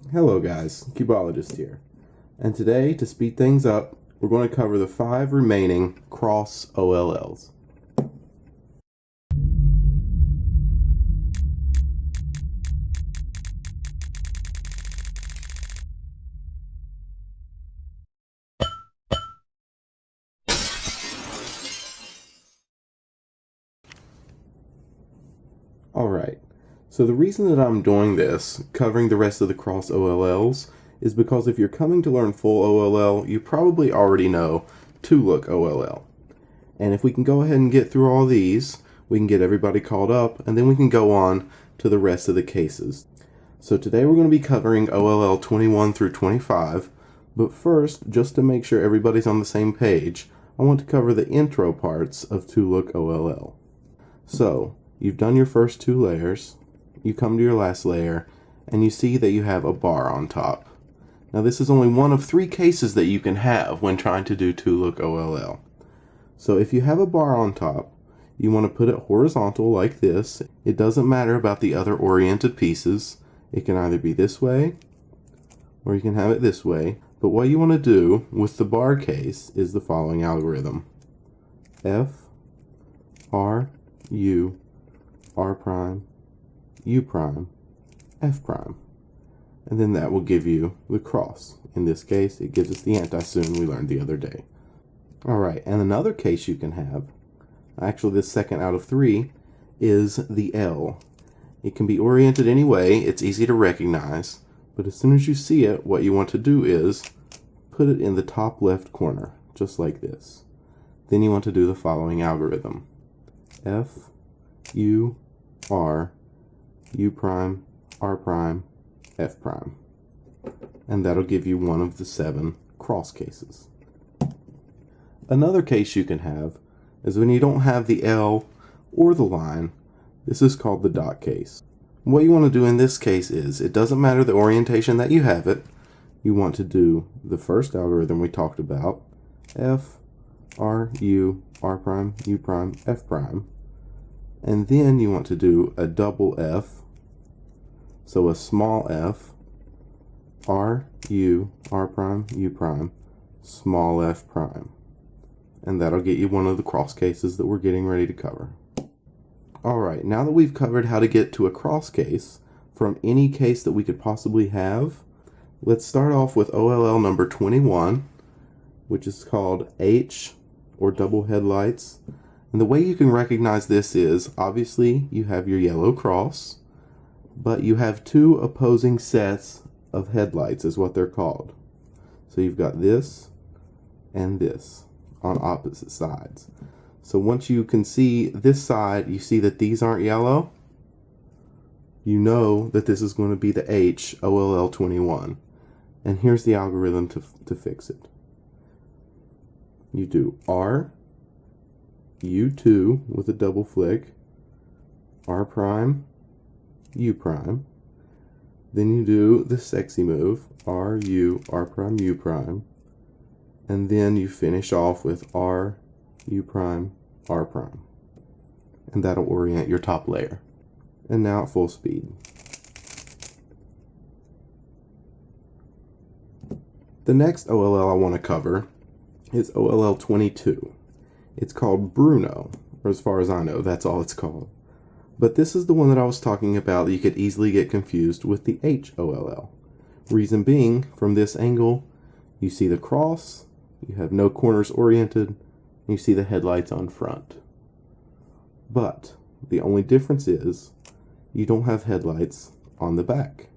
Hello guys, Cubeologist here. And today, to speed things up, we're going to cover the 5 remaining cross OLLs. Alright, so the reason that I'm doing this, covering the rest of the cross OLLs, is because if you're coming to learn full OLL, you probably already know 2-look OLL. And if we can go ahead and get through all these, we can get everybody caught up, and then we can go on to the rest of the cases. So today we're going to be covering OLL 21 through 25, but first, just to make sure everybody's on the same page, I want to cover the intro parts of 2-look OLL. So, you've done your first 2 layers, you come to your last layer, and you see that you have a bar on top. Now this is only one of 3 cases that you can have when trying to do 2-look OLL. So if you have a bar on top, you want to put it horizontal like this. It doesn't matter about the other oriented pieces. It can either be this way, or you can have it this way. But what you want to do with the bar case is the following algorithm. F, R, U, R prime, U prime, F prime. And then that will give you the cross. In this case, it gives us the anti-soon we learned the other day. Alright, and another case you can have, actually this second out of 3, is the L. It can be oriented any way, it's easy to recognize, but as soon as you see it, what you want to do is put it in the top left corner, just like this. Then you want to do the following algorithm. F, U, R, U prime, R prime, F prime. And that'll give you one of the 7 cross cases. Another case you can have is when you don't have the L or the line. This is called the dot case. What you want to do in this case is, it doesn't matter the orientation that you have it, you want to do the first algorithm we talked about, F, R, U, R prime, U prime, F prime, and then you want to do a double F, so a small f, R, U, R prime, U prime, small f prime. And that'll get you one of the cross cases that we're getting ready to cover. Alright, now that we've covered how to get to a cross case from any case that we could possibly have, let's start off with OLL number 21, which is called H, or double headlights. And the way you can recognize this is, obviously you have your yellow cross, but you have 2 opposing sets of headlights is what they're called. So you've got this and this on opposite sides. So once you can see this side, you see that these aren't yellow, you know that this is going to be the H OLL 21. And here's the algorithm to fix it. You do R, U2 with a double flick, R prime, U prime. Then you do the sexy move, R, U, R prime, U prime. And then you finish off with R, U prime, R prime. And that'll orient your top layer. And now at full speed. The next OLL I want to cover is OLL 22. It's called Bruno, or as far as I know, that's all it's called. But this is the one that I was talking about that you could easily get confused with the H OLL. Reason being, from this angle, you see the cross, you have no corners oriented, and you see the headlights on front. But the only difference is you don't have headlights on the back.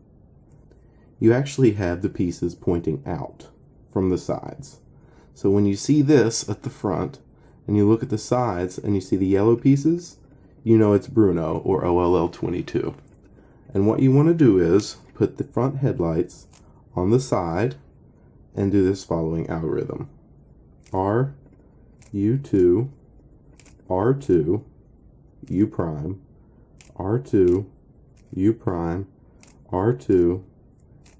You actually have the pieces pointing out from the sides. So when you see this at the front and you look at the sides and you see the yellow pieces, you know it's Bruno or OLL 22. And what you want to do is put the front headlights on the side and do this following algorithm. R, U2, R2, U prime, R2, U prime, R2,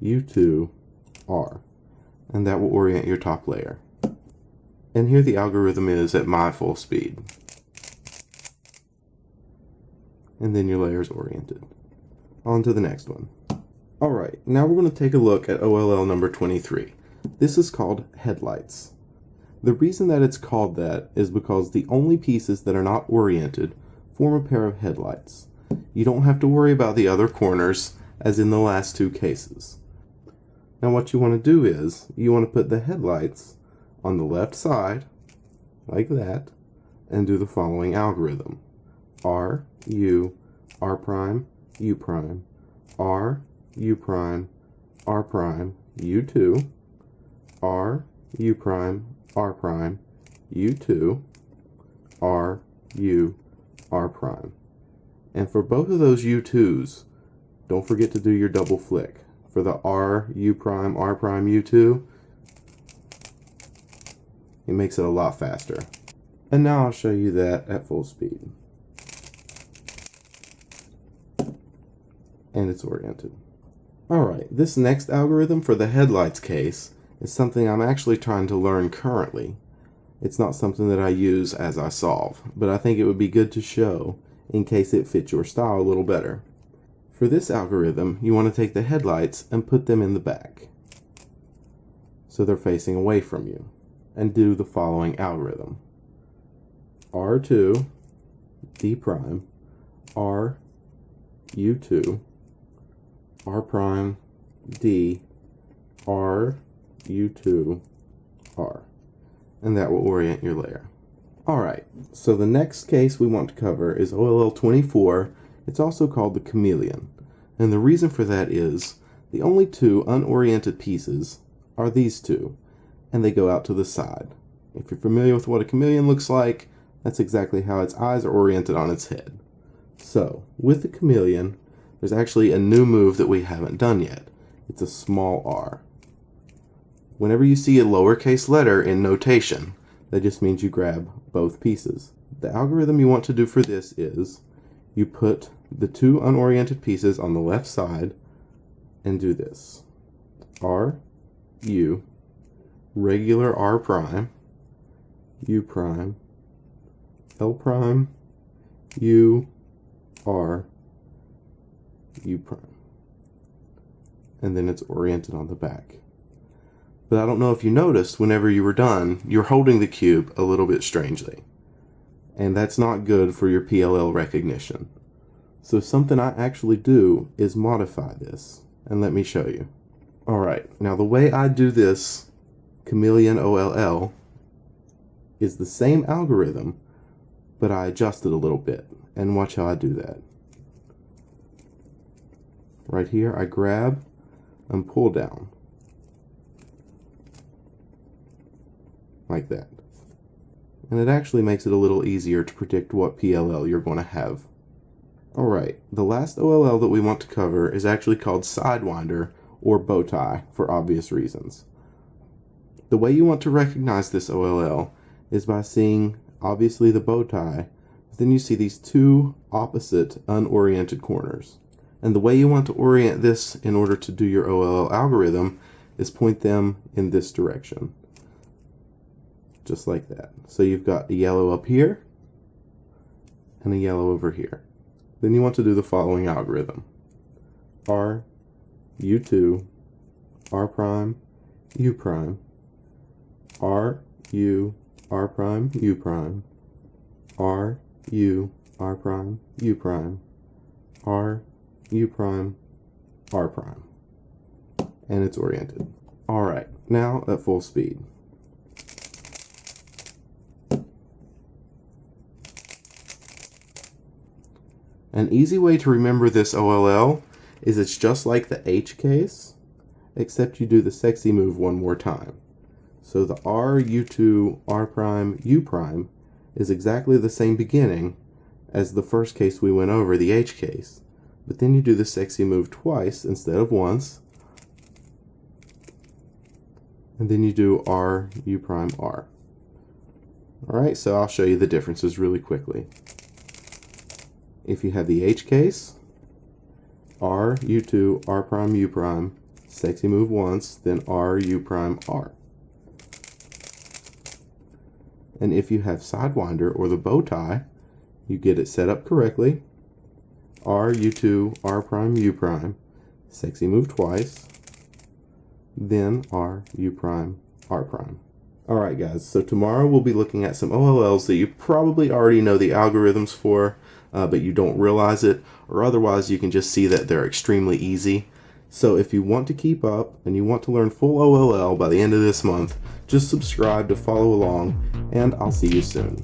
U2, R. And that will orient your top layer. And here the algorithm is at my full speed. And then your layer is oriented. On to the next one. Alright, now we're going to take a look at OLL number 23. This is called headlights. The reason that it's called that is because the only pieces that are not oriented form a pair of headlights. You don't have to worry about the other corners as in the last two cases. Now what you want to do is, you want to put the headlights on the left side, like that, and do the following algorithm. R, U, R prime, U prime, R, U prime, R prime, U2, R, U prime, R prime, U2, R, U, R prime. And for both of those U2s, don't forget to do your double flick. For the R, U prime, R prime, U2, it makes it a lot faster. And now I'll show you that at full speed. And it's oriented. Alright, this next algorithm for the headlights case is something I'm actually trying to learn currently. It's not something that I use as I solve, but I think it would be good to show in case it fits your style a little better. For this algorithm, you want to take the headlights and put them in the back, so they're facing away from you, and do the following algorithm. R2, D prime, R, U2, R prime, D, R, U2, R. And that will orient your layer. Alright, so the next case we want to cover is OLL 24. It's also called the Chameleon. And the reason for that is, the only two unoriented pieces are these two, and they go out to the side. If you're familiar with what a chameleon looks like, that's exactly how its eyes are oriented on its head. So, with the chameleon, there's actually a new move that we haven't done yet. It's a small r. Whenever you see a lowercase letter in notation, that just means you grab both pieces. The algorithm you want to do for this is, you put the two unoriented pieces on the left side and do this. R, U, regular R prime, U prime, L prime, U, R, U prime. And then it's oriented on the back. But I don't know if you noticed, whenever you were done, you're holding the cube a little bit strangely. And that's not good for your PLL recognition. So something I actually do is modify this. And let me show you. Alright, now the way I do this Chameleon OLL is the same algorithm, but I adjust it a little bit. And watch how I do that. Right here, I grab and pull down. Like that. And it actually makes it a little easier to predict what PLL you're going to have. Alright, the last OLL that we want to cover is actually called Sidewinder, or bowtie, for obvious reasons. The way you want to recognize this OLL is by seeing, obviously, the bowtie, but then you see these two opposite unoriented corners. And the way you want to orient this in order to do your OLL algorithm is point them in this direction. Just like that. So you've got a yellow up here and a yellow over here. Then you want to do the following algorithm. R, U2, R prime, U prime, R, U, R prime, U prime, R, U, R prime, U prime, R, U prime, R prime. And it's oriented. Alright, now at full speed. An easy way to remember this OLL is it's just like the H case, except you do the sexy move one more time. So the R, U2, R prime, U prime is exactly the same beginning as the first case we went over, the H case. But then you do the sexy move twice instead of once. And then you do R, U prime, R. Alright, so I'll show you the differences really quickly. If you have the H case, R, U2, R prime, U prime, sexy move once, then R, U prime, R. And if you have Sidewinder or the bowtie, you get it set up correctly. R, U2, R prime, U prime, sexy move twice, then R, U prime, R prime. Alright guys, so tomorrow we'll be looking at some OLLs that you probably already know the algorithms for, but you don't realize it, or otherwise you can just see that they're extremely easy. So if you want to keep up and you want to learn full OLL by the end of this month, just subscribe to follow along, and I'll see you soon.